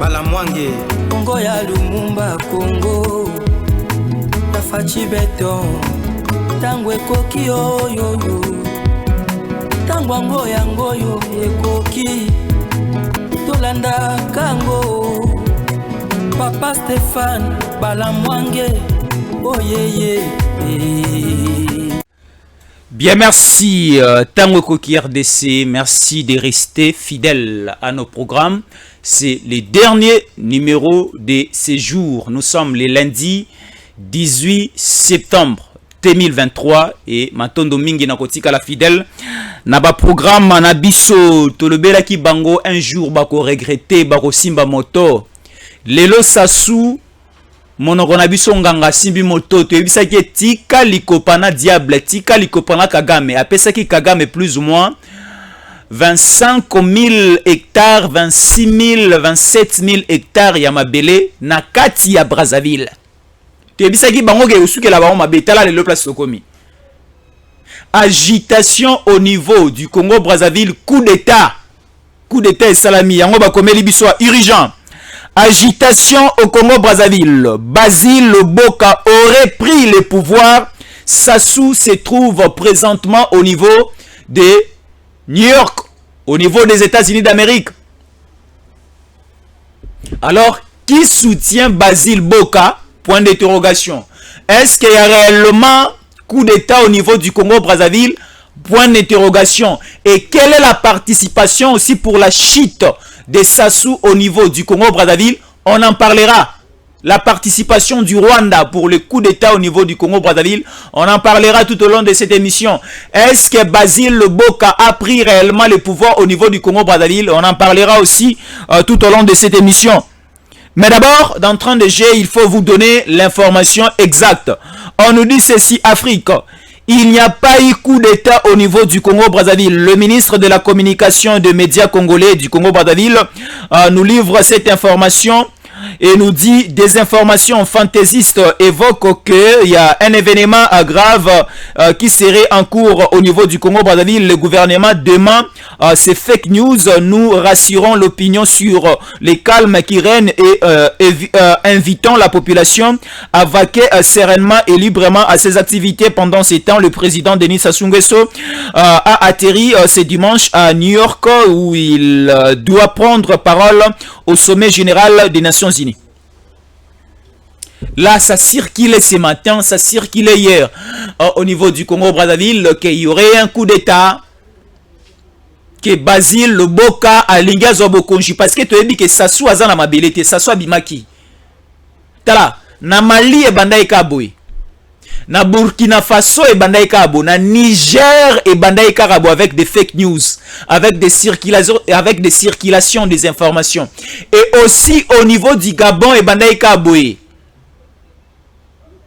Balamwange Congo ya Lumumba Congo Tafachi beton Tango ekoki oyo Tango ango yango yo ekoki Tolanda kango Papa Stéphane Balamwange Oh yeah. Bien, merci Tango Koki RDC, merci de rester fidèle à nos programmes. C'est le dernier numéro de ces jours. Nous sommes le lundi 18 septembre 2023 et Matondo Mingi Nakotika la fidèle. Naba programme Nabiso Tolobela ki bango un jour bako regretter bako simba moto. Lelo Sassou Monokonabiso nganga simbi moto to ebisaki tika likopana diable tika likopana Kagame apesaki Kagame plus ou moins 25 000 hectares 26 000 27 000 hectares ya mabele na kati ya Brazzaville to ebisaki bango ke usuke la ba mabetala le place sokomi. Agitation au niveau du Congo Brazzaville, coup d'état et salami yango ba komeli biso urgent. Agitation au Congo-Brazzaville. Basile Boka aurait pris le pouvoir. Sassou se trouve présentement au niveau de New York, au niveau des États-Unis d'Amérique. Alors, qui soutient Basile Boka? Point d'interrogation. Est-ce qu'il y a réellement coup d'État au niveau du Congo-Brazzaville? Point d'interrogation. Et quelle est la participation aussi pour la chute de Sassou au niveau du Congo-Brazzaville? On en parlera. La participation du Rwanda pour le coup d'État au niveau du Congo-Brazzaville, on en parlera tout au long de cette émission. Est-ce que Basile Boka a pris réellement le pouvoir au niveau du Congo-Brazzaville? On en parlera aussi tout au long de cette émission. Mais d'abord, d'entrée de jeu, il faut vous donner l'information exacte. On nous dit ceci, Afrique. Il n'y a pas eu coup d'État au niveau du Congo-Brazzaville. Le ministre de la communication et des médias congolais du Congo-Brazzaville nous livre cette information et nous dit des informations fantaisistes évoquent qu'il y a un événement grave qui serait en cours au niveau du Congo-Brazzaville. Le gouvernement demande ces fake news. Nous rassurons l'opinion sur les calmes qui règnent et invitons la population à vaquer sereinement et librement à ses activités. Pendant ces temps, le président Denis Sassou Nguesso a atterri ce dimanche à New York où il doit prendre parole au sommet général des Nations Unies. Là, ça circulait ce matin, ça circulait hier au niveau du Congo-Brazzaville qu'il y aurait un coup d'État, que Basile Boka a Lingazo Bokonji, parce que tu as dit que Sassou Azana Mabelete, Sassou Abimaki. Tala, na Mali et Bandai Kaboui, na Burkina Faso et Bandai Kabo, na Niger et Bandai Karabo avec des fake news, avec des circulations des informations. Et aussi au niveau du Gabon et Bandai Kaboui,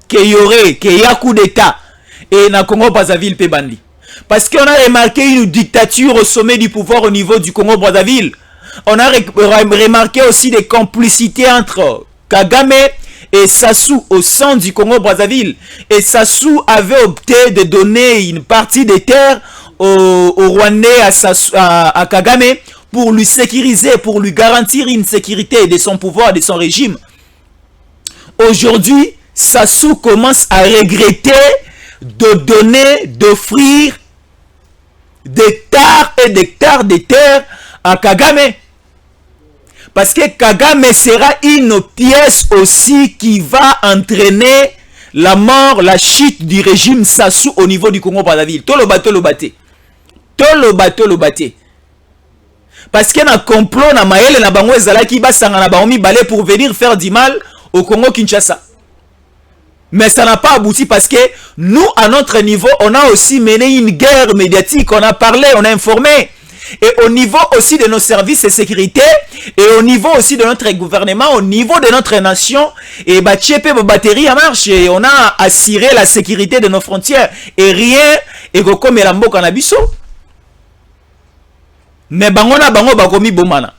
qu'il y a coup d'État et na Congo-Brazzaville pe bandi. Parce qu'on a remarqué une dictature au sommet du pouvoir au niveau du Congo-Brazzaville. On a remarqué aussi des complicités entre Kagame et Sassou au sein du Congo-Brazzaville. Et Sassou avait opté de donner une partie des terres au Rwandais à Kagame pour lui sécuriser, pour lui garantir une sécurité de son pouvoir, de son régime. Aujourd'hui, Sassou commence à regretter de donner, d'offrir des hectares et des hectares de terre à Kagame. Parce que Kagame sera une pièce aussi qui va entraîner la mort, la chute du régime Sassou au niveau du Congo-Brazzaville. Tout le bateau. Parce qu'il y a un complot na maël na bango ezala ki basanga na baomi balé pour venir faire du mal au Congo-Kinshasa. Mais ça n'a pas abouti parce que nous, à notre niveau, on a aussi mené une guerre médiatique. On a parlé, on a informé. Et au niveau aussi de nos services de sécurité, et au niveau aussi de notre gouvernement, au niveau de notre nation, et bah, tchépé, batterie en marche, et on a assuré la sécurité de nos frontières. Et rien, et comme la mboka canabiso. Mais bangona bango bakomi bomana.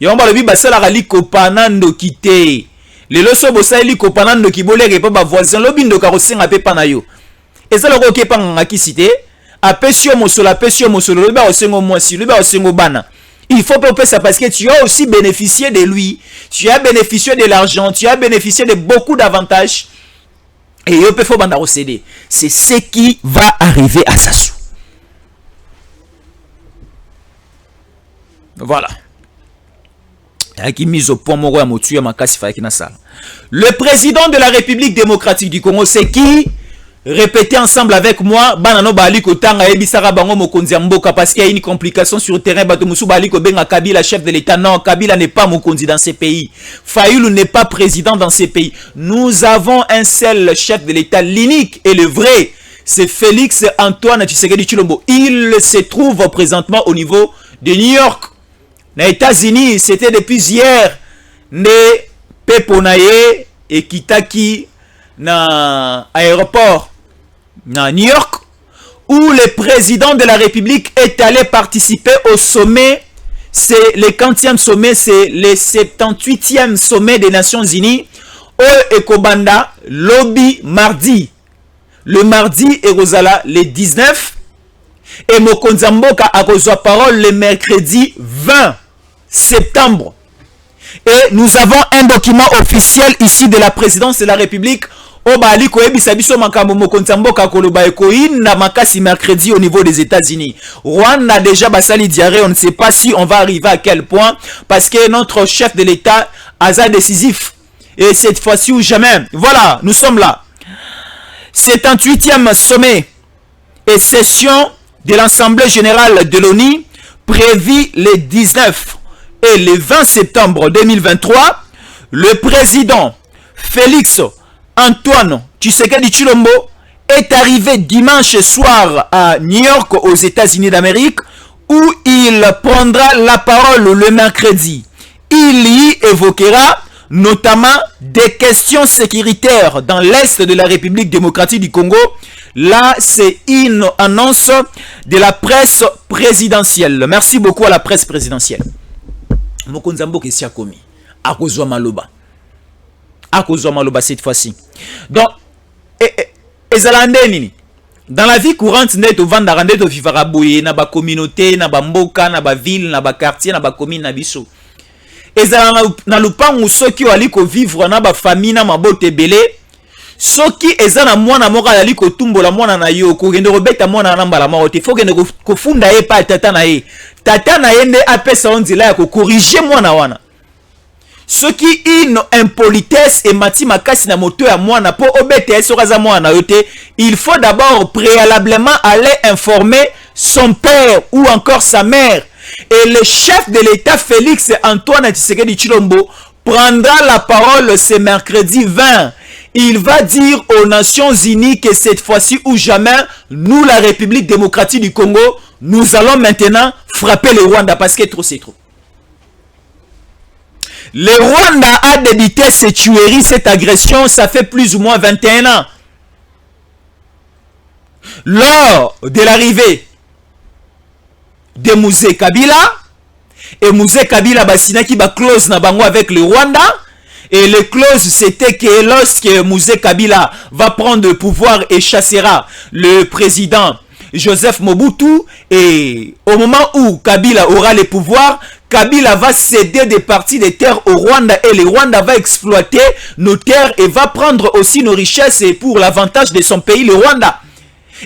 Yomba lebi basala rali kopanando kite. Les loso bosali kopanando kibole ke pa voisin lobindo karosinga pe panayo. Ezala ko kepa ngaki cité. Apesio mosolo le ba osengo mwasi le ba osengo bana. Il faut pas ça parce que tu as aussi bénéficié de lui. Tu as bénéficié de l'argent. Tu as bénéficié de beaucoup d'avantages. Et il faut banda céder. C'est ce qui va arriver à Sassou. Voilà. Le président de la République démocratique du Congo, c'est qui? Répétez ensemble avec moi. Banano bali ko tanga ebisara bango mokonzi ya mboka parce qu'il y a une complication sur le terrain. Bato musu bali ko benga Kabila chef de l'État. Non, Kabila n'est pas mokonzi dans ces pays. Fayulu n'est pas président dans ces pays. Nous avons un seul chef de l'État, l'unique et le vrai. C'est Félix Antoine Tshisekedi Tshilombo. Il se trouve présentement au niveau de New York. Aux États-Unis, c'était depuis hier. Ne Peponaye et Kitaki na aéroport na New York où le président de la République est allé participer au sommet. C'est le 40e sommet, c'est le 78e sommet des Nations Unies au Ekobanda lobby mardi. Le mardi et Rosala le 19 et Mokonzi Mboka a reçu parole le mercredi 20 septembre. Et nous avons un document officiel ici de la présidence de la République. Obali koyebi sabiso makambo mokonzi mboka koloba ekoin na makasi mercredi au niveau des États-Unis. Rwanda déjà basali diarrhée, on ne sait pas si on va arriver à quel point parce que notre chef de l'État a décisif. Et cette fois-ci ou jamais. Voilà, nous sommes là. 78e sommet et session de l'Assemblée générale de l'ONU prévue le 19 et le 20 septembre 2023. Le président Félix Antoine Tshisekedi Tshilombo est arrivé dimanche soir à New York aux États-Unis d'Amérique où il prendra la parole le mercredi. Il y évoquera notamment des questions sécuritaires dans l'Est de la République démocratique du Congo. Là, c'est une annonce de la presse présidentielle. Merci beaucoup à la presse présidentielle. Mokonzi Mboka esi akomi akozwa maloba. Akozwa maloba cette fois-ci. Donc, ezalandeni dans la vie courante net au vanda rande to vivara boye na ba communauté na ba mboka na ba ville na ba quartier na ba commune na biso. Ezala na lupangu soki wali ko vivre na ba famille na mabote belé. Soki ezana mwana moka ali ko tumbola mwana na yo ko gende robeta mwana na mbala maote faut gende ko funda ye pa tata na ye. Tata na ye nde apesa onzila ya ko corriger mwana wana. Ce qui une impolitesse et mati makasi na moto ya mwana po obete sokaza mwana yote, il faut d'abord préalablement aller informer son père ou encore sa mère. Et le chef de l'État Félix Antoine Tshisekedi Tshilombo prendra la parole ce mercredi 20. Il va dire aux Nations Unies que cette fois-ci ou jamais, nous la République démocratique du Congo, nous allons maintenant frapper le Rwanda parce que trop c'est trop. Le Rwanda a débuté cette tuerie, cette agression, ça fait plus ou moins 21 ans. Lors de l'arrivée de Mouzé Kabila, et Mouzé Kabila basina qui ba close na bango avec le Rwanda, et le clause c'était que lorsque Mouzé Kabila va prendre le pouvoir et chassera le président Joseph Mobutu, et au moment où Kabila aura le pouvoir, Kabila va céder des parties des terres au Rwanda et le Rwanda va exploiter nos terres et va prendre aussi nos richesses et pour l'avantage de son pays, le Rwanda.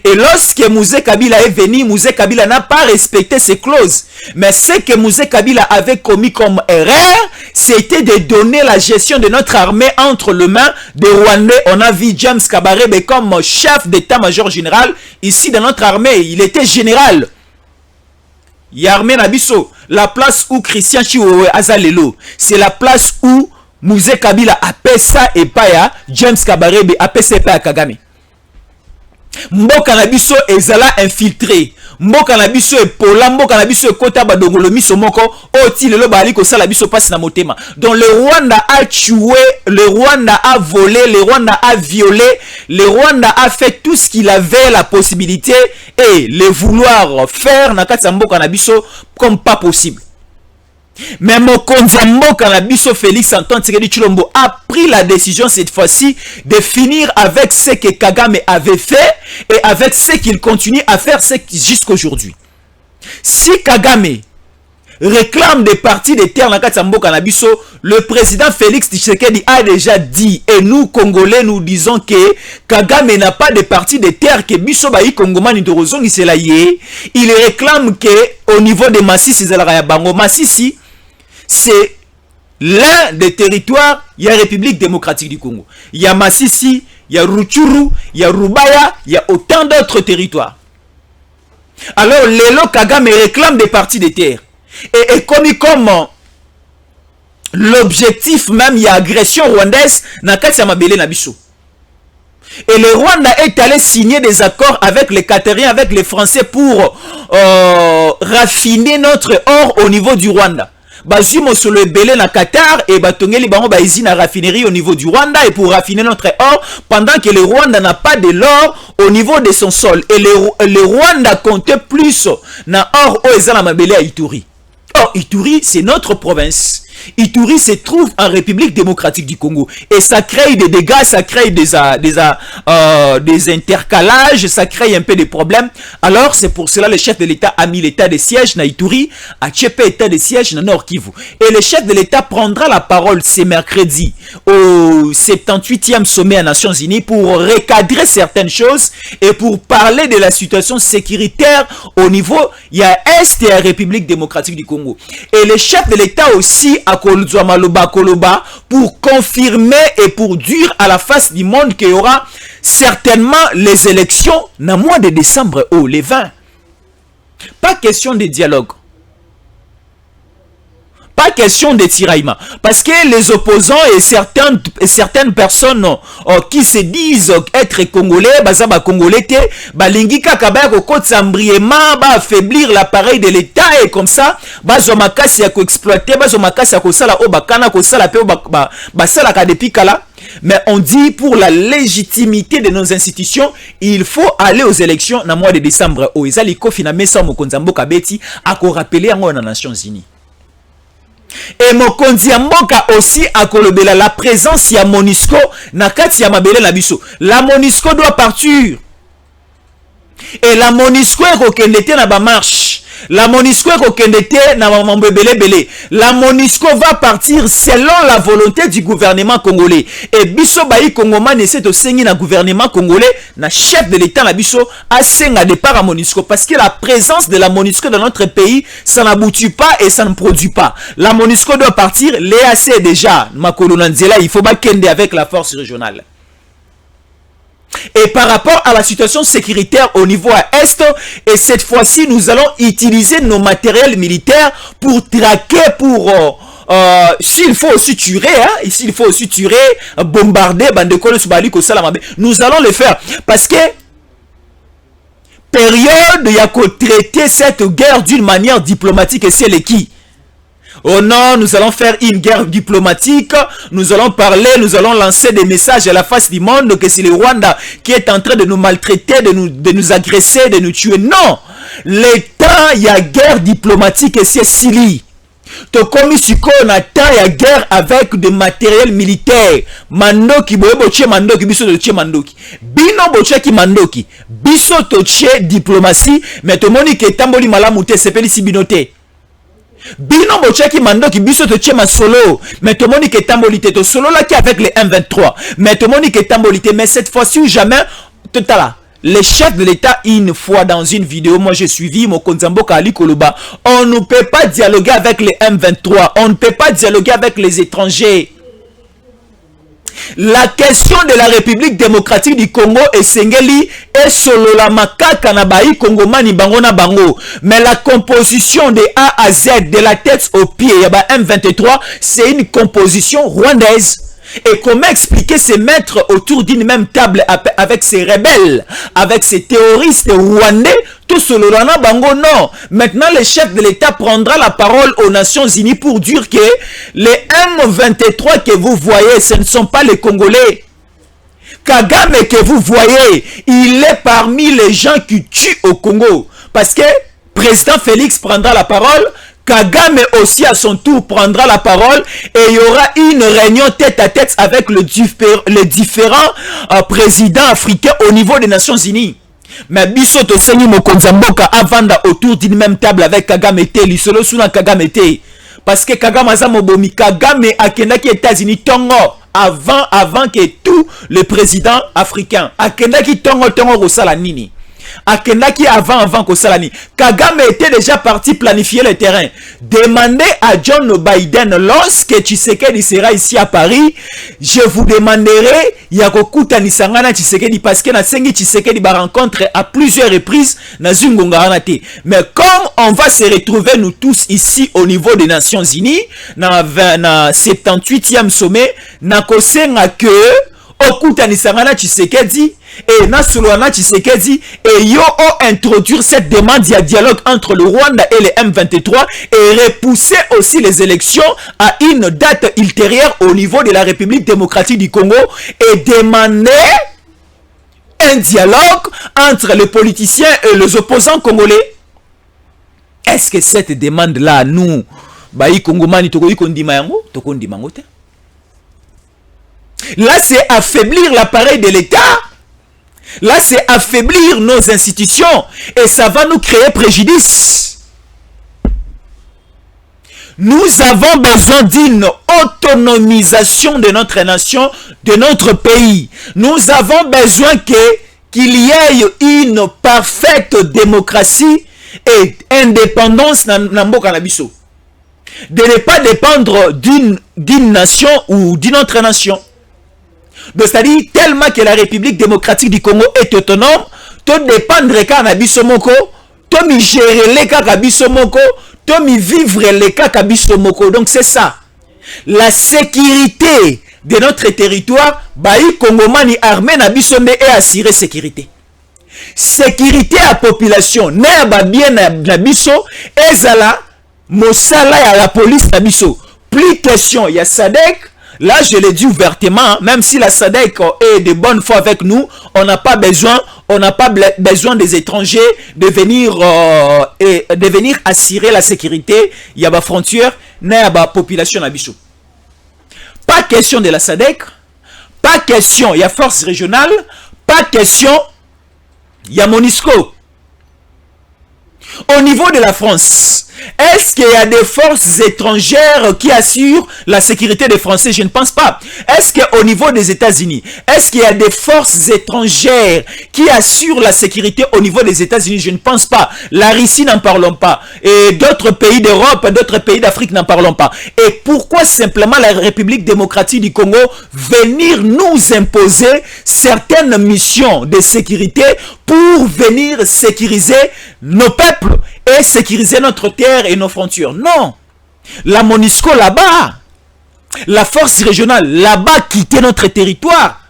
Et lorsque Mouzé Kabila est venu, Mouzé Kabila n'a pas respecté ces clauses. Mais ce que Mouzé Kabila avait commis comme erreur, c'était de donner la gestion de notre armée entre les mains des Rwandais. On a vu James Kabarebe comme chef d'état-major général. Ici, dans notre armée, il était général. Yarmé Nabiso, la place où Christian Chiwewe Azalelo, c'est la place où Mouzé Kabila appelle ça et Paya, James Kabarebe appelle ça et Paya Kagame. Mboka Nabiso ezala infiltré. Mboka Nabiso e pola, Mboka Nabiso e kota badongolo miso moko, oti lelo bali ko sala biso passe na motema. Donc le Rwanda a tué, le Rwanda a volé, le Rwanda a violé, le Rwanda a fait tout ce qu'il avait la possibilité et le vouloir faire na kati Mboka Nabiso comme pas possible. Mais Mokonzi Mboka Nabiso Félix Antoine Tshisekedi Tshilombo a pris la décision cette fois-ci de finir avec ce que Kagame avait fait et avec ce qu'il continue à faire jusqu'aujourd'hui. Si Kagame réclame des parties de terre dans Katsamboka Nabiso, le président Félix Tshisekedi a déjà dit, et nous Congolais nous disons que Kagame n'a pas de parties de terre que Biso Bayi Kongomani Torozongi Selaye. Il réclame que au niveau de Massissi Zalaraya Bango, Massissi, c'est l'un des territoires, il y a République démocratique du Congo. Il y a Massissi, il y a Rutshuru, il y a Rubaya, il y a autant d'autres territoires. Alors, Lelo Kagame réclame des parties de terre. Et comme l'objectif même, il y a agression rwandaise, Nakati Amabele Nabiso. Et le Rwanda est allé signer des accords avec les Qatariens, avec les Français pour raffiner notre or au niveau du Rwanda. Bazimo sur le belé na Qatar et batongeli bango ba usine à raffinerie au niveau du Rwanda et pour raffiner notre or pendant que le Rwanda n'a pas de l'or au niveau de son sol et le Rwanda comptait plus na or o ezana mabele à Ituri. Or Ituri c'est notre province. Ituri se trouve en République démocratique du Congo et ça crée des dégâts, ça crée des intercalages, ça crée un peu de problèmes. Alors c'est pour cela le chef de l'État a mis l'état de siège na Ituri, a tchepé état de siège na Nord Kivu. Et le chef de l'État prendra la parole ce mercredi au 78e sommet des Nations Unies pour recadrer certaines choses et pour parler de la situation sécuritaire au niveau il y a Est et la République démocratique du Congo. Et le chef de l'État aussi pour confirmer et pour dire à la face du monde qu'il y aura certainement les élections dans le mois de décembre ou les 20. Pas question de dialogue. Pas question de tiraillement. Parce que les opposants et certaines personnes qui se disent être congolais, bazaba congolais, balingi kakaba ko tsambriema, ba affaiblir l'appareil de l'État et comme ça, bazo makasi ya ko exploiter, bazo makasi ya ko sala o bakana ko sala pe ba sala ka depuis kala. Mais on dit pour la légitimité de nos institutions, il faut aller aux élections dans le mois de décembre. O ezali ko finame sa mokonzambo kabeti a ko rappeler en Nations Unies. Et Mokonzi Mboka aussi a kolobela la présence ya MONUSCO na kati ya mabele na biso. La MONUSCO doit partir. Et la MONUSCO est kokendete na ba marche. La MONUSCO est kokendete na mambebele bele. La MONUSCO va partir selon la volonté du gouvernement congolais. Et biso bayi Kongomani c'est au sengi na gouvernement congolais na chef de l'État na biso a senga départ à MONUSCO parce que la présence de la MONUSCO dans notre pays ça n'aboutit pas et ça ne produit pas. La MONUSCO doit partir. L'EAC est déjà makolo nanzela, il faut pas kende avec la force régionale. Et par rapport à la situation sécuritaire au niveau à Est, et cette fois-ci, nous allons utiliser nos matériels militaires pour traquer, pour... s'il faut aussi tuer, hein, s'il faut aussi tuer, bombarder, nous allons le faire. Parce que, période, il y a qu'à traiter cette guerre d'une manière diplomatique et c'est le qui. Oh non, nous allons faire une guerre diplomatique, nous allons parler, nous allons lancer des messages à la face du monde que c'est le Rwanda qui est en train de nous maltraiter, de nous agresser, de nous tuer. Non, l'État, il y a guerre diplomatique et c'est Sili. Tokomi siko na ta ya guerre avec des matériels militaires. Mandoki boye boche mandoki biso toche mandoki. Bino boche ki mandoki. Biso toche diplomatie mais tomoni ke tamboli malamu te sepeli si binote. Bino bocheki mandoki biso to tchema solo mais to moni ke tambolité to solo là qui avec les M23 mais to moni ke tambolité mais cette fois-ci ou jamais totala les chefs de l'État une fois dans une vidéo moi j'ai suivi Mokonzambo Kali Koloba on ne peut pas dialoguer avec les M23 on ne peut pas dialoguer avec les étrangers. La question de la République démocratique du Congo et Sengeli est solo la makaka na bayi Kongomani bango na bango. Mais la composition de A à Z, de la tête aux pieds, yaba M23, c'est une composition rwandaise. Et comment expliquer se mettre autour d'une même table avec ces rebelles, avec ces terroristes rwandais, tout solo na bango non. Maintenant le chef de l'État prendra la parole aux Nations Unies pour dire que les M23 que vous voyez, ce ne sont pas les Congolais. Kagame que vous voyez, il est parmi les gens qui tuent au Congo. Parce que président Félix prendra la parole, Kagame aussi à son tour prendra la parole et il y aura une réunion tête à tête avec les différents présidents africains au niveau des Nations Unies. Mais biso to sengi mokonza mboka avanda autour d'une même table avec Kagame te lisolo suna Kagame te. Parce que Kagame aza mobomi, Kagame akendaki États-Unis tongo avant que tout le président africain akendaki tongo kosala nini. Akendaki avant Kosalani. Kagame était déjà parti planifier le terrain. Demandez à John Biden, lorsque Tshisekedi sera ici à Paris, je vous demanderai Yakokuta Nisangana Tshisekedi, parce que na sengi Tshisekedi ba rencontre à plusieurs reprises na Zungongaranate. Mais comme on va se retrouver nous tous ici au niveau des Nations Unies, na 78e sommet, na kosenga que Okuta Nisangana Tshisekedi et Nasuluana Tshisekedi et yo introduire cette demande de dialogue entre le Rwanda et le M23 et repousser aussi les élections à une date ultérieure au niveau de la République démocratique du Congo et demander un dialogue entre les politiciens et les opposants congolais. Est-ce que cette demande-là, nous, Baï Kongomani, là, c'est affaiblir l'appareil de l'État. Là, c'est affaiblir nos institutions. Et ça va nous créer préjudice. Nous avons besoin d'une autonomisation de notre nation, de notre pays. Nous avons besoin qu'il y ait une parfaite démocratie et indépendance dans Mboka na biso. De ne pas dépendre d'une nation ou d'une autre nation. C'est-à-dire tellement que la République démocratique du Congo est autonome, to dépendre ka na biso moko, to mi gérer les ka biso moko, to mi vivre les ka biso moko. Donc c'est ça. La sécurité de notre territoire, baï Congomani armé na biso ne est assurer sécurité. Sécurité à population, ne ba bien na biso, ezala mosala ya la police na biso. Plus question, il y a SADC. Là, je l'ai dit ouvertement, même si la SADC est de bonne foi avec nous, on n'a pas besoin des étrangers de venir assurer la sécurité. Il y a des frontières, il y a des populations à Bissau. Pas question de la SADC, pas question, il y a force régionale, pas question, il y a MONUSCO. Au niveau de la France, est-ce qu'il y a des forces étrangères qui assurent la sécurité des Français? Je ne pense pas. Est-ce qu'au niveau des États-Unis, est-ce qu'il y a des forces étrangères qui assurent la sécurité au niveau des États-Unis? Je ne pense pas. La Russie, n'en parlons pas. Et d'autres pays d'Europe, d'autres pays d'Afrique, n'en parlons pas. Et pourquoi simplement la République démocratique du Congo venir nous imposer certaines missions de sécurité pour venir sécuriser nos peuples et sécuriser notre terre et nos frontières? Non. La MONUSCO là-bas, la force régionale là-bas quittait notre territoire.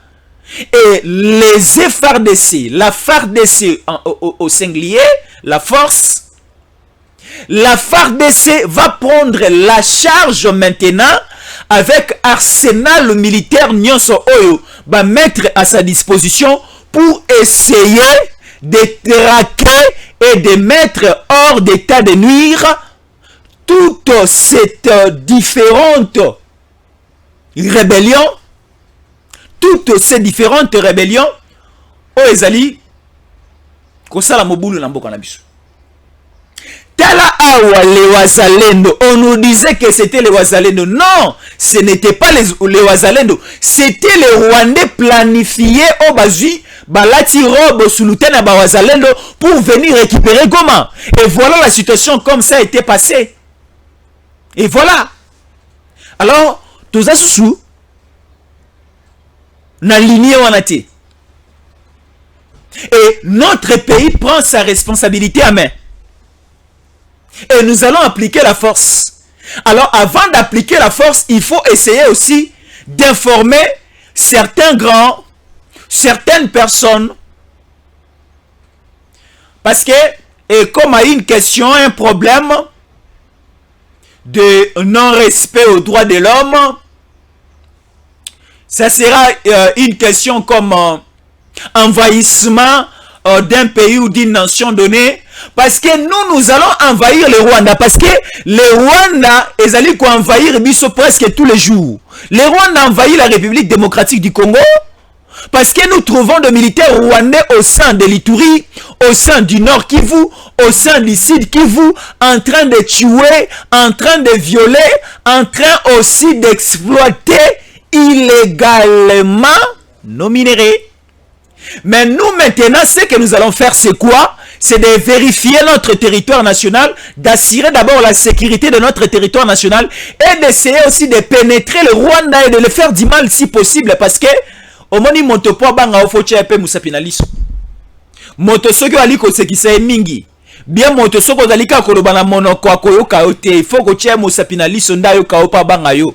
Et les FARDC, la FARDC au singulier, la force, la FARDC va prendre la charge maintenant avec arsenal militaire Nyonso Oyo, va mettre à sa disposition pour essayer de traquer et de mettre hors d'état de nuire toutes ces différentes rébellions, au ezali kosala mobulu na mboka na biso. Tala awa les Wazalendo, on nous disait que c'était les Wazalendo. Non, ce n'était pas les Wazalendo, c'était les Rwandais planifiés au Bazui, balati robe sous l'outel na Wazalendo pour venir récupérer Goma. Et voilà la situation comme ça a été passée. Et voilà. Alors, tous ça sous na lignée wanate. Et notre pays prend sa responsabilité à main. Et nous allons appliquer la force. Alors, avant d'appliquer la force, il faut essayer aussi d'informer certains grands, certaines personnes. Parce que, et comme il y a une question, un problème de non-respect aux droits de l'homme, ça sera une question comme envahissement d'un pays ou d'une nation donnée. Parce que nous allons envahir le Rwanda. Parce que le Rwanda, ils allaient envahir Bisso presque tous les jours. Le Rwanda envahit la République démocratique du Congo. Parce que nous trouvons des militaires rwandais au sein de l'Ituri, au sein du Nord Kivu, au sein du Sud Kivu, en train de tuer, en train de violer, en train aussi d'exploiter illégalement nos minéraux. Mais nous maintenant, ce que nous allons faire, c'est quoi? C'est de vérifier notre territoire national, d'assurer d'abord la sécurité de notre territoire national et d'essayer aussi de pénétrer le Rwanda et de le faire du mal si possible, parce que au moni moto po banga ofoche pe musapinaliso moto soki aliko sekisa mingi bien moto soko zalika koloba na monoko akoyoka ote il faut ko tia musapinaliso ndayo ka opa banga yo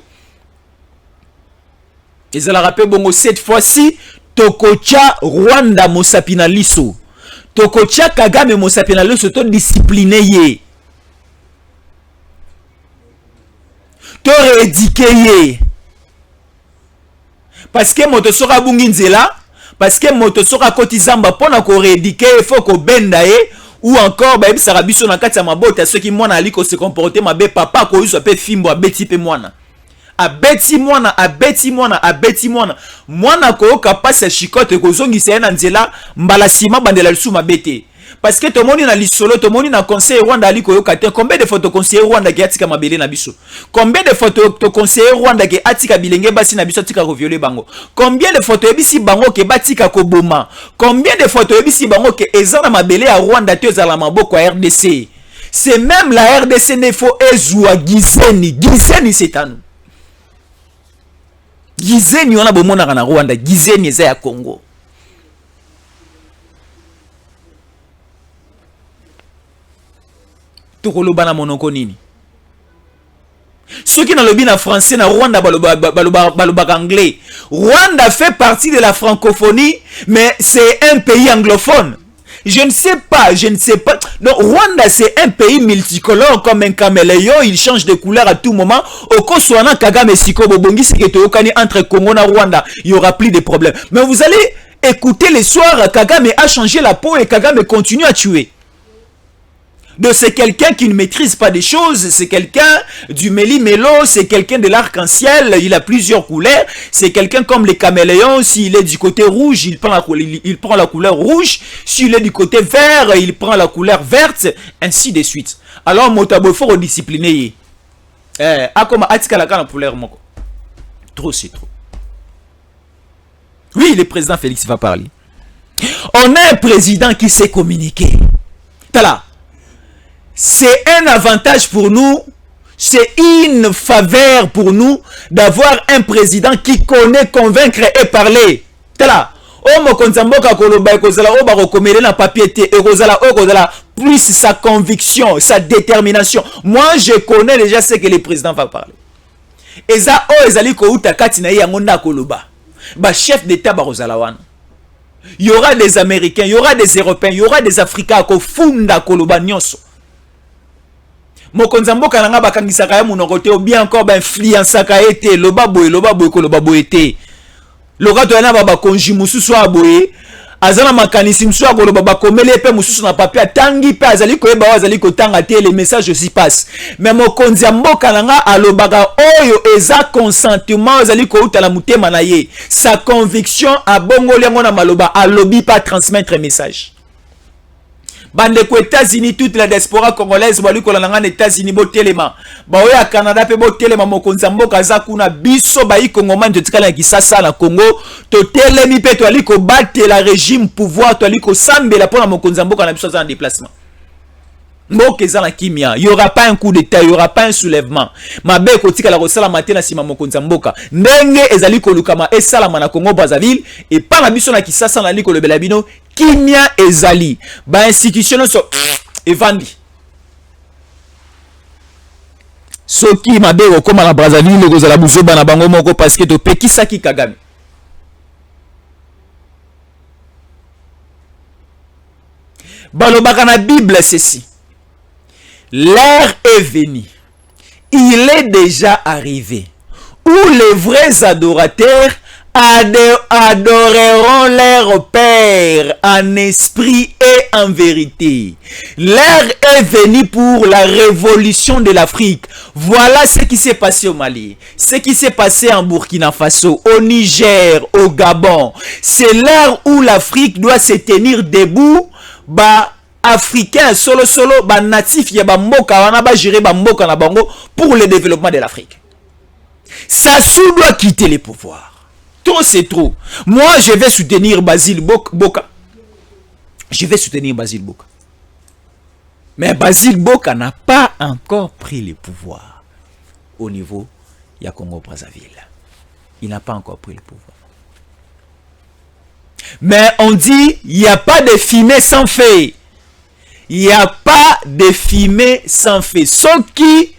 ezala rappel bongo cette fois-ci tokocha Rwanda musapinaliso tokocha Kagame musapinaliso to discipliner ye to rééduquer ye. Parce que moto sera bungi nzela, parce que moto sera kotizamba pona ko rééduquer, il faut ko benda ye ou encore ba ebisa biso na kati ya mabota ceux qui mwana aliko se comporter mabe papa ko yuso pe fimbo abeti pe mwana. Abeti mwana mwana ko ka passa chikote ko zongisa na nzela mbala sima bandela lisu mabete. Parce que tout le monde na lisolo, tout le monde na conseil Rwanda aliko yokate. Combien de photos conseiller Rwanda qui atika mabele na biso? Combien de photos conseiller Rwanda qui atika bilenge basi na biso atika violer bango? Combien de photos ebisi bango ke batika ko boma? Combien de photos ebisi bango ke ezana mabele à Rwanda te za la maboko à RDC? C'est même la RDC ne faut ezwa gizeni c'est à nous. Gizeni on a bomona na Rwanda, gizeni eza ya Congo. Tokoloba na monoko nini? Ceux qui n'ont le français na Rwanda baloba anglais. Rwanda fait partie de la francophonie, mais c'est un pays anglophone. Je ne sais pas. Non, Rwanda c'est un pays multicolore comme un caméléon, il change de couleur à tout moment. Au Koswana Kagame Siko Bobongi Siketokani entre Congo et Rwanda, il y aura plus de problèmes. Mais vous allez écouter les soirs, Kagame a changé la peau et Kagame continue à tuer. Donc c'est quelqu'un qui ne maîtrise pas des choses, c'est quelqu'un du méli-mélo, c'est quelqu'un de l'arc-en-ciel, il a plusieurs couleurs, c'est quelqu'un comme les caméléons, s'il est du côté rouge, il prend la couleur rouge, s'il est du côté vert, il prend la couleur verte, ainsi de suite. Alors Motabo faut rediscipliner. Comme Atika la couleur moko. Trop c'est trop. Oui, le président Félix va parler. On a un président qui sait communiquer. Tala. C'est un avantage pour nous, c'est une faveur pour nous d'avoir un président qui connaît convaincre et parler. Tala, o mokonzamboka koloba ekozala o barokomele na papier te ekozala plus sa conviction, sa détermination. Moi je connais déjà ce que le président va parler. Eza o ezali ko uta kati na yango nda koloba. Ba chef d'état barozala wana. Il y aura des Américains, il y aura des Européens, il y aura des Africains ko funda koloba nyonso. Mokonzamboka nanga bakangisaka ya munoko te ou bien encore ba influencaka ete loba boye ko loba boye te. Loka to yana baba konji mususu aboye azana makanisi mususu akoloba bakomele pe mususu na papier tangi pe azali ko eba azali ko tanga te les messages aussi passent. Mais mokonzamboka nanga alobaka oyo eza consentement azali ko utala mutema na ye. Sa conviction abongoli yango na maloba alobi pas transmettre message. Bande ko États-Unis, toute la diaspora congolaise, bali ko lananga na États-Unis bo telema. Ba oya Canada pe bo telema mokonzamboka za kuna biso ba ikongoma nto tikala kisasa na Congo, to telemi pe to ali ko battre la régime pouvoir to ali ko sambela pona mokonzamboka na biso za en déplacement. Mboka na kimia, il y aura pas un coup d'état, il y aura pas un soulèvement. Mabe ko tikala ko sala matena sima mokonzamboka. Ndenge ezali ko lukama e sala na Congo Brazzaville et pas na biso na kisasa na liko le belabino. Kimia ezali ba institution so evandi soki mabe okoma na Brazzaville kozala buzoba na bango moko parce que to pekisaki Kagame. Balobaka na Bible ceci. L'heure est venue. Il est déjà arrivé où les vrais adorateurs adoreront leur Père clair en esprit et en vérité. L'heure est venue pour la révolution de l'Afrique. Voilà ce qui s'est passé au Mali, ce qui s'est passé en Burkina Faso, au Niger, au Gabon. C'est l'heure où l'Afrique doit se tenir debout. Africain solo natif ya mboka wana gérer mboka na bango pour le développement de l'Afrique. Sassou doit quitter les pouvoirs. Trop c'est trop. Moi je vais soutenir Basile Boka. Je vais soutenir Basile Boka. Mais Basile Boka n'a pas encore pris le pouvoir au niveau ya Congo-Brazzaville. Il n'a pas encore pris le pouvoir. Mais on dit il n'y a pas de fumée sans feu. Il n'y a pas de fumée sans feu. Ce qui,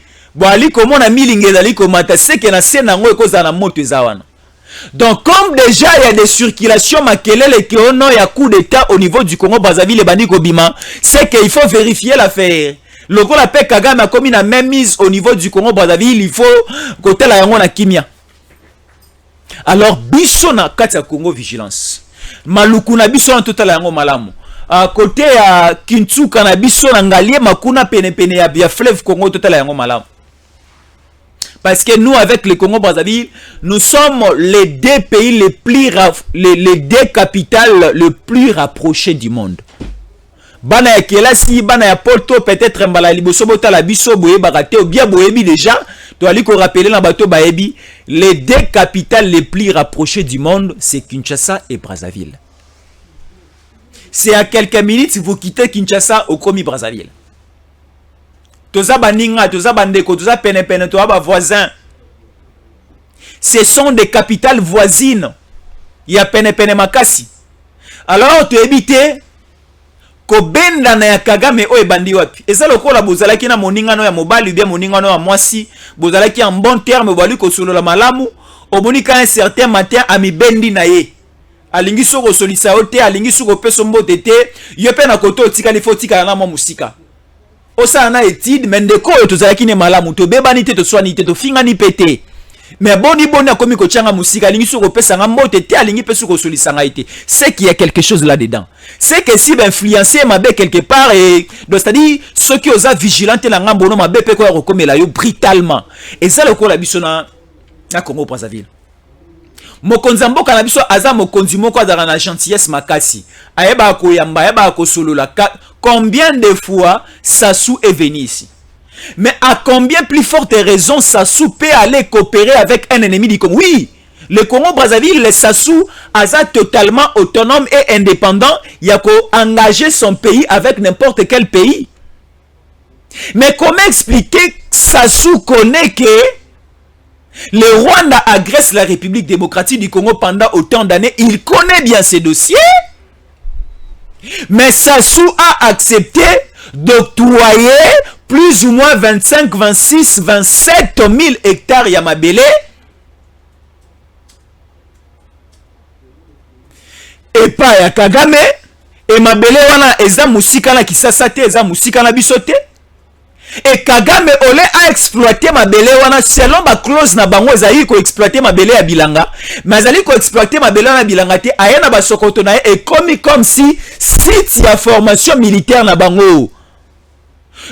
donc comme déjà il y a des circulations, il y a coup d'état au niveau du Congo-Brazzaville et Bandi Kobima, c'est qu'il faut vérifier l'affaire. Le gros la paix Kagame a commis la même mise au niveau du Congo-Brazzaville, il faut côté la yango na kimia. Alors biso na kati ya Congo vigilance. Maluku na biso na total yango malamu. À côté à Kintsuka na biso na ngalie makuna pene ya fleuve Congo total yango malamu. Parce que nous avec le Congo Brazzaville, nous sommes les deux pays les deux capitales les plus rapprochées du monde. Bana ya Kelasi, bana ya Porto peut-être mbala liboso bota la biso boye bakate ou bien boyebi déjà, to ali ko rappeler na bato baebi, les deux capitales les plus rapprochées du monde, c'est Kinshasa et Brazzaville. C'est à quelques minutes si vous quittez Kinshasa au Komi Brazzaville. Toza baninga, toza bandeko, toza pene toza ba voisins. Ce sont des capitales voisines. Il y a pene makasi. Alors tu évites ko benda na ya Kagame o ebandi wapi. Eza lokola bozalaki na moninga no ya mobali bien moninga no ya mwasi, bozalaki en bon terme bali ko solo la malamu, omonika un certain matin ami bendi na ye. Alingi soko solisa ote, alingi soko peso mbote te, yope na koto tika li fotika na mo musika. Osa na etide mendeko tozalaki ne malamu, to bebani te to swani te to fingani pete. Mais boni akomi ko tianga musika, alingi soko pesa nga mbote te, alingi peso ko solisa nga ite. C'est qu'il y a quelque chose là-dedans. C'est que si influencer ma be quelque part et donc c'est-à-dire ceux qui osent vigilantes la ngambo no ma be pe ko rekomela yo brutalement. Et ça le ko la biso na Congo Brazzaville. Mokonzi mboka na biso aza mokonzi moko azala na gentillesse makasi. Ayeba ko yamba, ayeba ko solola. Combien de fois Sassou est venu ici? Mais à combien plus forte raison Sassou peut aller coopérer avec un ennemi du Congo? Oui, le Congo Brazzaville, le Sassou aza totalement autonome et indépendant. Il y a qu'à engager son pays avec n'importe quel pays. Mais comment expliquer que Sassou connaît que le Rwanda agresse la République démocratique du Congo pendant autant d'années? Il connaît bien ces dossiers. Mais Sassou a accepté d'octroyer plus ou moins 25, 26, 27 000 hectares Yamabele. Et pas ya Kagame. Et Mabele wana eza musika na kisasa te, eza musika na bisote. Et Kagame ole a exploité Mabele wana selon ma clause na bango ezali ko exploiter Mabele ya Bilanga, mais ezali ko exploiter Mabele na Bilanga te ayena ba sokoto na et comme si site ya formation militaire na bango.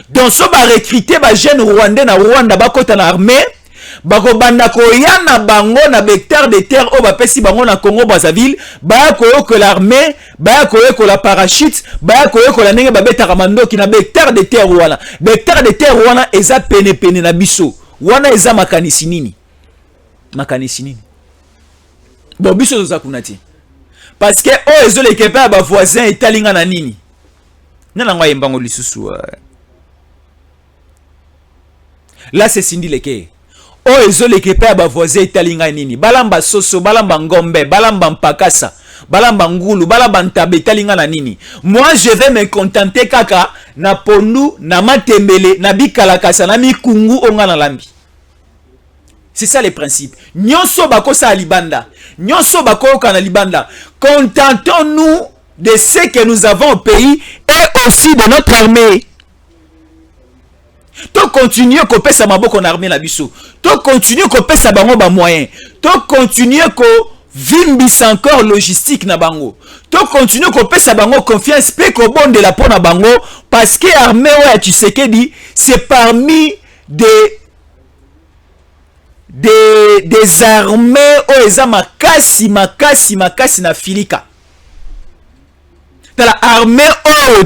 Donc so ba recruter ba jeune rwandais na Rwanda ba kota na armée, ba ko banda ko yana bango na hectare de terre o ba pesi bango na Congo Brazzaville, ba ko que l'armée, ba ko la parachute, ba ko la ndenge ba beta kamando ki na hectare de terre wana. Hectare de terre wana eza pene na biso. Wana eza makanisi nini? Makanisi nini? Bon biso zo zakunati. Parce que o ezo le kepa ba voisin etalinga na nini? Nana ngwa yembango lisusu. Là c'est Cindy Leke. Oh ezo lekepa ba voisin italinga nini? Balamba soso, balamba ngombe, balamba mpakasa, balamba ngulu, balamba ntabe italinga na nini? Moi je vais me contenter kaka na pondu, na matembele, na bikalakasa, na mikungu onga na lambi. C'est ça le principe. Nyonso bakosa a libanda. Nyonso bakoka na libanda. Contentons-nous de ce que nous avons au pays et aussi de notre armée. To continuer ko pesa maboko na armée la biso. To continuer ko pesa bango ba moyen. To continuer ko vimbisa encore logistique na bango. To continue ko pesa bango confiance pe ko bonde la pona bango parce que armée ouais Tshisekedi c'est parmi des armées oeza makasi na filika. Tala armée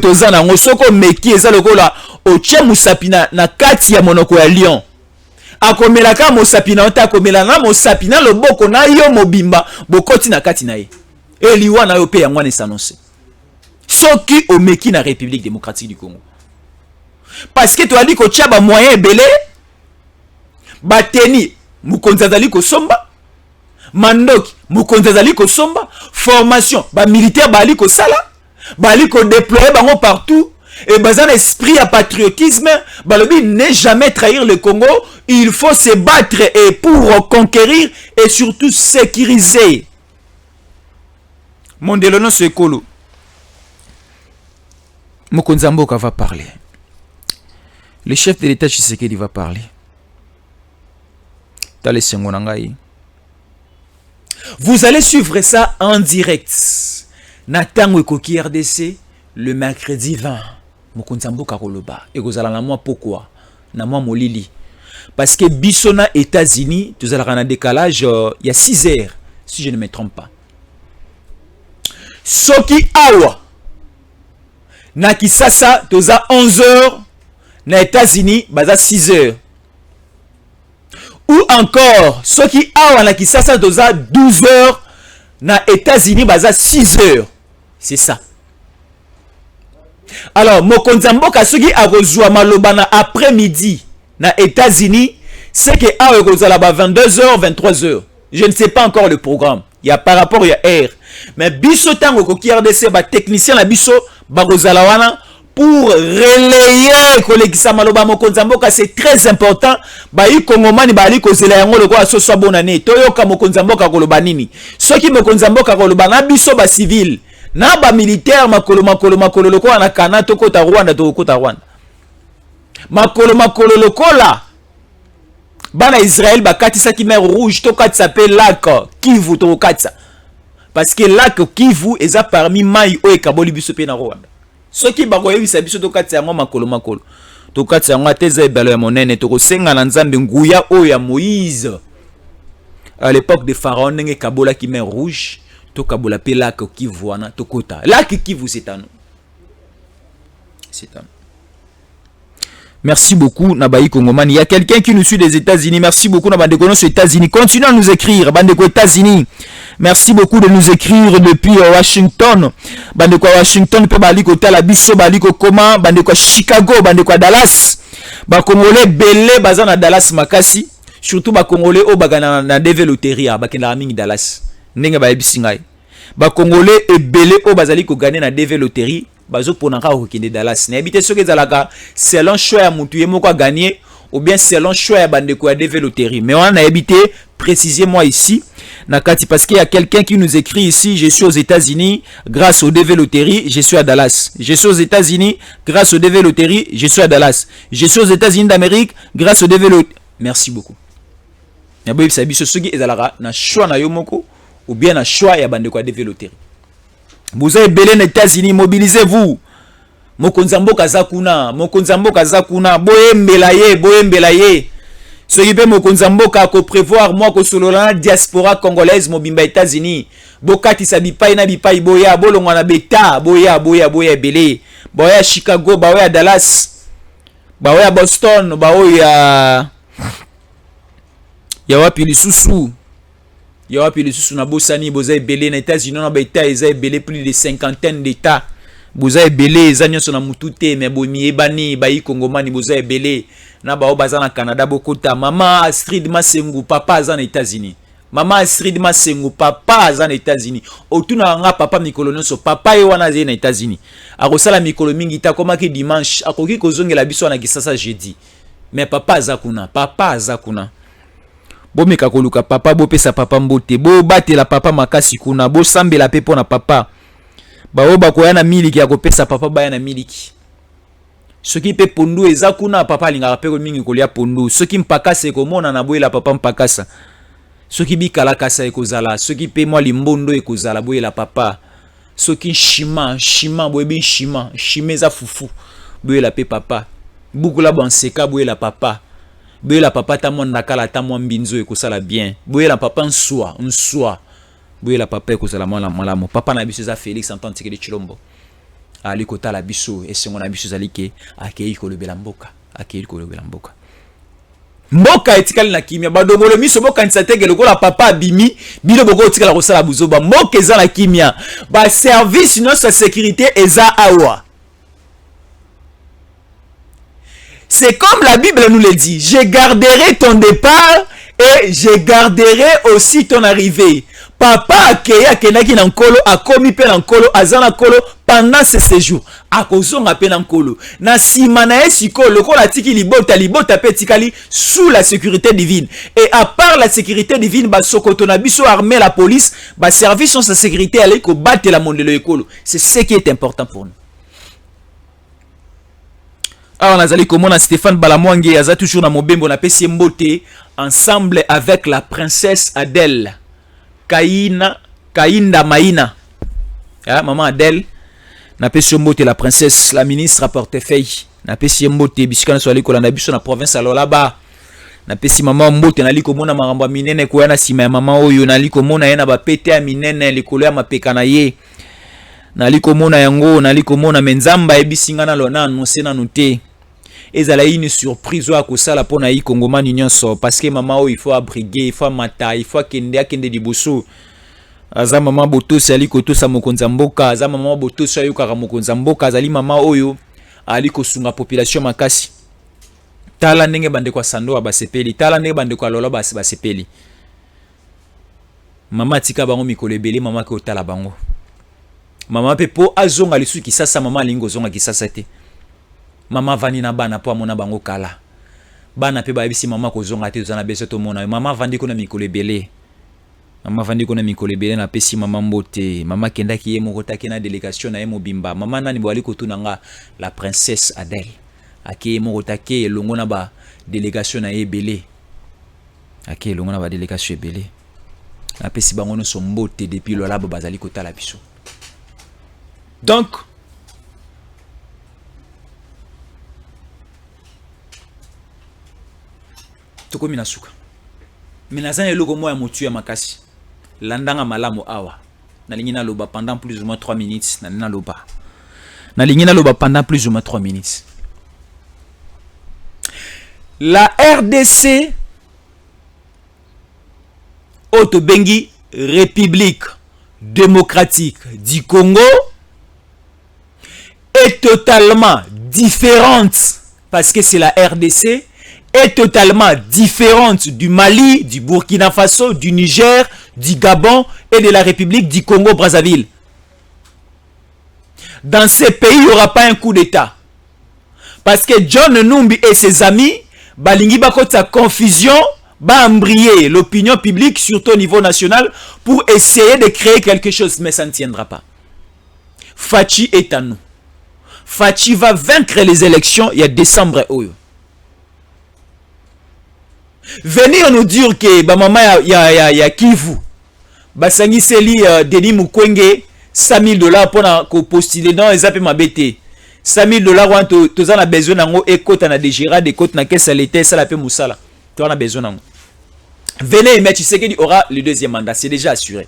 toza na ngosoko meki eza lokola oche musapina na kati ya monoko ya lion. Akomela ka mosapina ota akomela na mosapina loboko na yo mobimba bokoti na kati na ye. Eliwa na yo pe yango ne s'annonce. Soki omeki na République démocratique du Congo. Parce que tu as dit ko tia ba moyen belé bateni mukonzi azali kosomba mandoki mukonzi azali kosomba formation ba militaire bali kosala bali ko déployer bango partout et bazan esprit à patriotisme balobi ne jamais trahir le Congo, il faut se battre et pour conquérir et surtout sécuriser. Mondelono Sekolo Mokonzi Mboka va parler. Le chef de l'État Tshisekedi va parler. Vous allez suivre ça en direct. Natango Ekoki RDC le mercredi 20. Mokonzi Mboka koloba. Et vous allez moi pourquoi? Na moi molili. Parce que Bissona États-Unis, tu as un décalage il y a 6 heures si je ne me trompe pas. Soki awa na Kisasa toza 11 heures na États-Unis baza 6 heures. Ou encore Soki awa na Kisasa toza 12 heures na États-Unis baza 6 heures. C'est ça. Alors Mokonzi Mboka soki akozwa maloba na après-midi na États-Unis, c'est que awa kozala ba 22h 23h. Je ne sais pas encore le programme. Il y a par rapport il y a air. Mais biso tango koki RDC ba technicien la biso ba kozala wana pour relayer kolekisa maloba Mokonzi Mboka, c'est très important. Ba yi kongomani ba ali kozela yango loko aso so bonane. Toyoka Mokonzi Mboka koloba nini. Soki Mokonzi Mboka koloba na biso ba civil, na ba militaire makolo loko na kana toko ta Rwanda toko ta Rwanda. Makolo lokola bana Israël bakatisa ki mer rouge to kat s'appelle lac Kivu to katsa parce que lac Kivu eza parmi mai o ekaboli biso pe na Rwanda soki bakoyebisa biso to katsa yango makolo to katsa yango ateza ebalo ya monene to kosenga na nzambe nguya o ya Moïse à l'époque de Pharaon ndenge kabola ki mer rouge to kabola pe lac Kivu wana to kota lac Kivu c'est à nous. Merci beaucoup Nabaï Kongomani. Il y a quelqu'un qui nous suit des États-Unis. Merci beaucoup Nabandeko aux États-Unis. Continuez à nous écrire. Bandeko États-Unis. Merci beaucoup de nous écrire depuis Washington. Bandeko Washington pe baliko Talabiso baliko Koma, bandeko Chicago, bandeko Dallas. Ba Congolais belé bazana Dallas makasi. Surtout ba Congolais au bagana na deve loterie ba kenda mingi Dallas. Ndenge ba ebisingai. Ba Congolais e belé au bazali ko gagner na deve loterie. Bazo ponaka okende Dallas. Na habité soki ezalaka selon choix ya mutu yemoko gagner ou bien selon choix ya bandeko ya deve loterie. Mais on a habité précisez-moi ici nakati parce qu'il y a quelqu'un qui nous écrit ici, je suis aux États-Unis grâce au deve loterie, je suis à Dallas. Je suis aux États-Unis grâce au deve loterie, je suis à Dallas. Je suis aux États-Unis d'Amérique grâce au deve loterie. Merci beaucoup. Na boyi biso soki ezalaka na choix na yomoko ou bien na choix ya bandeko ya deve loterie. Vous avez belé les États-Unis, mobilisez-vous. Mokonzi Mboka zakuna, Mokonzi Mboka zakuna, boyembelaye. Ce qui peut Mokonzi Mboka ko prévoir moi ko solola diaspora congolaise mobimba États-Unis. Bokati sabipai na bipai boya bolongwa na beta, boya belé. Boya Chicago, boya Dallas. Boya Boston, boya ya wapi lisusu. Il y a plus de Bosani, vous avez belé les États-Unis, on a belé plus de 50 d'États. Vous avez belé les agneaux sur la moutouté, mais vous avez belé, bayi Congomani, vous avez belé. Na ba obaza na Canada bokota. Maman Astrid Masengu, papa azan États-Unis. Maman Astrid Masengu, papa azan États-Unis. Otuna nga papa mikolo so papa e wana zena États-Unis. Akosala mikolo mingi ta komaki dimanche, akoki kozongela biso na Kisasa jeudi. Mais papa azakuna. Bo meka koluka papa bo pesa papa mbote bo batela papa makasi kuna bo sambela pepo na papa ba oba ko yana miliki ya ko pesa papa ba yana miliki soki pe pondu eza kuna papa linga pe ko mingi kolia pondu soki mpakasa ko mona na boyela papa mpakasa Soki bikala kasa ekozala, soki pe moi limbondo ekozala boye la papa. Soki shima boye shima eza fufu boye la pe papa. Bukula banseka boye la papa. Boye la papa ta mon nakala ta mon binzo ekozala bien. Boye la papa nswa. Boye la papa ekozala malamu. Papa na biso za Félix Antoine Tshisekedi Tshilombo. Ali kota la biso esengo na biso zalike akei kolobela mboka. Mboka etikali na kimia badongolo miso boka nsatege lokola papa abimi bino boko etikala kosala buzoba mboka eza na kimia ba service notre sécurité eza awa. C'est comme la Bible nous le dit, je garderai ton départ et je garderai aussi ton arrivée. Papa akeya kenaki na nkolo akomi pe na nkolo azana nkolo pendant ce séjour akozonga pe na nkolo na sima na esiko lokola tiki libota pe tikali sous la sécurité divine. Et à part la sécurité divine ba sokoto na biso armée la police ba service sur sa sécurité aller ko battre la mondelo ekolo. C'est ce qui est important pour nous. Alors nazali komona Stéphane Balamwange aza toujours na mobembo na pesi mbote ensemble avec la princesse Adèle Kainda Maïna. Maman Adèle na pesi mbote la princesse, la ministre à portefeuille na pesi mbote bisikana so ali kolanda biso na province alors là-bas na pesi maman mbote na liko mona maramba minene ko yana sima ya maman oyo na liko mona yana ba pete ya minene likolo ya mapeka na ye na liko mona yango na liko mona menzamba ebisinga na lona annoncer na noté ezala une surprise à kosala pona yi kongomani nyonso parce que maman oyo il faut abriguer il faut mata il faut kende liboso aza maman botosi ali kotosa mokonza mboka aza maman botosi ayo kaka mokonza mboka azali maman oyo ali kosunga population makasi tala ndenge bande kwa sando basepeli tala ndenge bande kwa lola basepeli mama tika bango mikolo ebele mama ko tala bango mama pe po azonga lisu kisasa mama lingo zonga kisasa te mama vani na bana po amona bango kala bana pe bayebisi mama ko zonga te zana beso to mona mama vandi ko na mikolo ebele mama vandi ko na mikolo ebele na pesi mama mbote mama kendaki ye moko taki na délégation na ye mobimba mama nani bo ali ko tunanga la princesse Adèle ake moko taki elongo na ba délégation na ye ebele ake elongo na ba délégation ebele na pesi bango no so mbote depuis lo labo bazali ko tala biso. Donc tokomi na suka minazana eloko moya motu ya makasi landanga malamu awa nalingi na loba pendant plus ou moins 3 minutes nalingi na loba pendant plus ou moins 3 minutes. La RDC Otobengi République démocratique du Congo est totalement différente parce que c'est la RDC est totalement différente du Mali, du Burkina Faso, du Niger, du Gabon et de la République du Congo-Brazzaville. Dans ces pays, il n'y aura pas un coup d'État. Parce que John Numbi et ses amis, balingi bakota confusion, ba embrayer l'opinion publique, surtout au niveau national, pour essayer de créer quelque chose, mais ça ne tiendra pas. Fachi est à nous. Fachi va vaincre les élections il y a décembre oyo. Venir nous dire que ba mama ya Kivu basangi seli Denis Mukwege $100,000 pour postuler dans les appels mabete $100,000 want to za besoin nango ekota na dégéra de côte na caisse l'été ça la pe musala to na besoin nango. Venez mais Tshisekedi aura le deuxième mandat, c'est déjà assuré.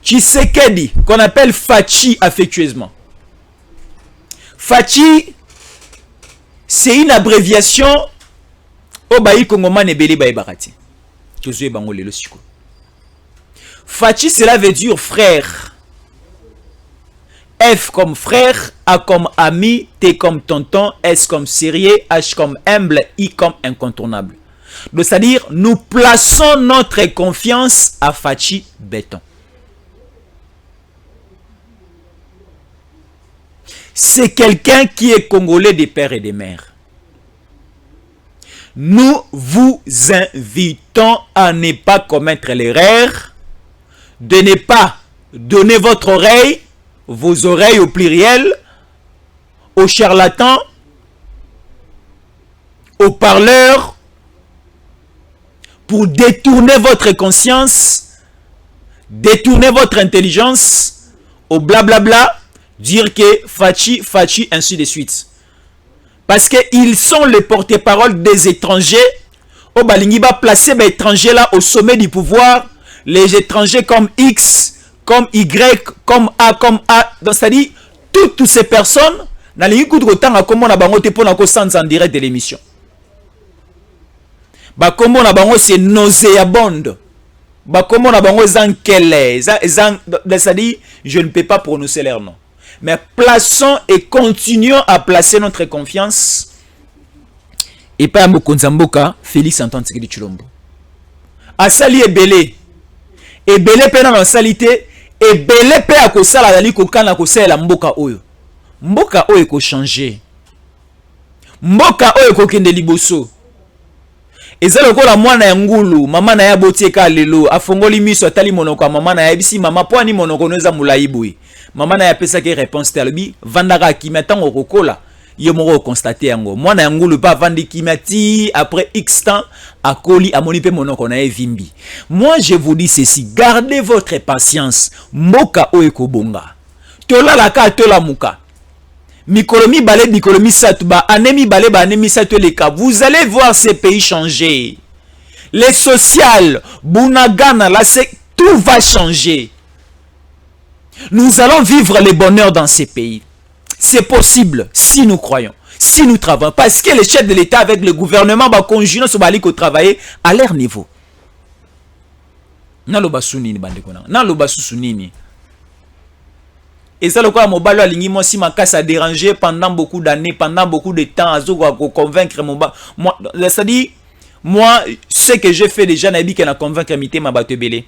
Tshisekedi qu'on appelle Fachi affectueusement. Fachi c'est une abréviation Obaï Kongoman et Beli Baïbarati. Josué Bango le siko. Fachi cela veut dire frère. F comme frère, A comme ami, T comme tonton, S comme sérieux, H comme humble, I comme incontournable. Donc c'est-à-dire nous plaçons notre confiance à Fachi Béton. C'est quelqu'un qui est congolais des pères et des mères. Nous vous invitons à ne pas commettre l'erreur de ne pas donner votre oreille, vos oreilles au pluriel, aux charlatans, aux parleurs, pour détourner votre conscience, détourner votre intelligence au blablabla, dire que Fachi, ainsi de suite. Parce qu'ils sont les porte-parole des étrangers. Au Balingi va placer les étrangers là au sommet du pouvoir. Les étrangers comme X, comme Y, comme A. Donc c'est-à-dire, toutes ces personnes, dans les autant comme on a bangoté pour la conscience en direct de l'émission. Bah comme on a bangoté c'est nauséabonde. Bah comme on a bangoté zankele, c'est-à-dire, je ne peux pas prononcer leur nom. Mais plaçons et continuons à placer notre confiance. Et pas à Mokonzamboka, Félix Antoine Tshisekedi Tshilombo. Asali ebele. Ebele pe na salité, ebele pe akosala dali kokana kosala mboka oyo. Mboka oyo ko changer. Mboka oyo ko kende liboso. Ezalo lokola mwana ya ngulu, mama na ya botieka lelo, afongoli miso atali monoko mama na ya bisi mama po ani monoko noza mulai boy. Mama na ya pesa ke réponse talobi vandaka kimia tango kokola. Yo moko constater yango mwana ya ngulu pa vandi kimati après X temps akoli amoni pe monoko na vimbi. Moi je vous dis ceci, gardez votre patience. Mboka oyo kobonga. Tola la ka tola muka. Mikolomi balé mikolomi satuba anemi balé ba anemi satu les cas. Vous allez voir ces pays changer. Les sociales, Bunagana, là c'est tout va changer. Nous allons vivre le bonheur dans ces pays. C'est possible si nous croyons, si nous travaillons. Parce que les chefs de l'État avec le gouvernement va conjuguer sur Bali travailler à leur niveau. Na loba sunini bandekona. Na loba sunini. Et ça le quoi mobile alingi moi si ma casse a dérangé pendant beaucoup d'années, pendant beaucoup de temps à convaincre mon moi c'est-à-dire moi ce que j'ai fait déjà n'a dit qu'elle a convaincre mité ma batebele.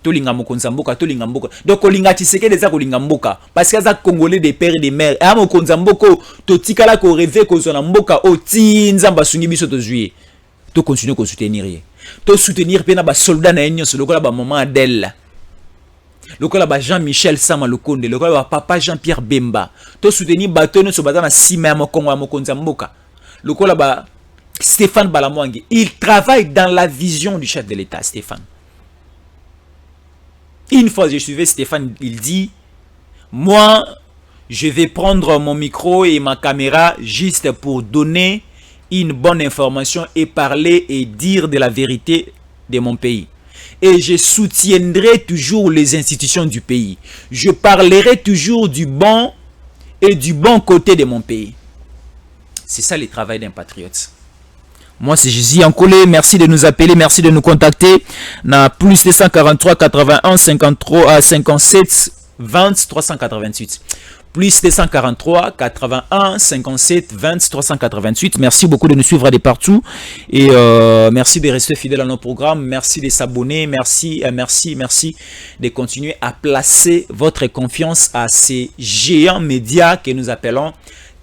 Tolinga mokonzamboka tolinga mboka donc kolinga Tshisekedi eza kolinga mboka parce que ça congolais des pères et des mères et mokonzamboko to tikala ko rêver ko zona mboka o tinzamba sungi biso to juillet to continuer ko soutenir to soutenir pe na ba soldat na enyo so lokola ba maman Adèle lokola ba Jean-Michel Sama Lokonde lokola ba papa Jean-Pierre Bemba to soutenir bato no so bazana sima ya mokongo ya mokonzamboka lokola ba Stéphane Balamwangi. Il travaille dans la vision du chef de l'État Stéphane. Une fois, je suivais Stéphane, il dit, moi, je vais prendre mon micro et ma caméra juste pour donner une bonne information et parler et dire de la vérité de mon pays. Et je soutiendrai toujours les institutions du pays. Je parlerai toujours du bon et du bon côté de mon pays. C'est ça le travail d'un patriote. Moi, c'est Jésus Ancolé. Merci de nous appeler. Merci de nous contacter. Na plus 243 81 53 57 20 388. Plus 243 81 57 20 388. Merci beaucoup de nous suivre de partout. Et merci de rester fidèle à nos programmes. Merci de s'abonner. Merci de continuer à placer votre confiance à ces géants médias que nous appelons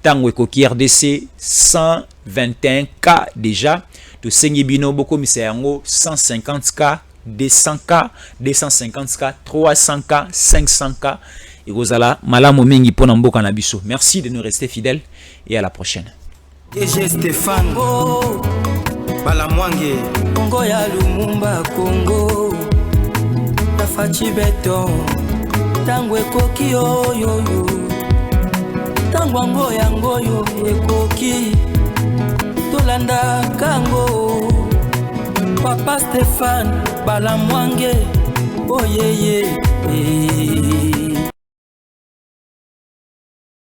Tango Ekoki RDC 121K déjà. De Sengibino Boko Misayango 150K, 200K, 250K, 300K, 500K. Et Rosala, Malamu Mingi Ponambo Kanabiso. Merci de nous rester fidèles et à la prochaine. DG Stéphane Balamwange Congo ya Lumumba Congo Tafachi Beton Tango Ekoki yo Tangwango yango yo ekoki Tolanda kango Papa Stéphane Balamwange oh yeah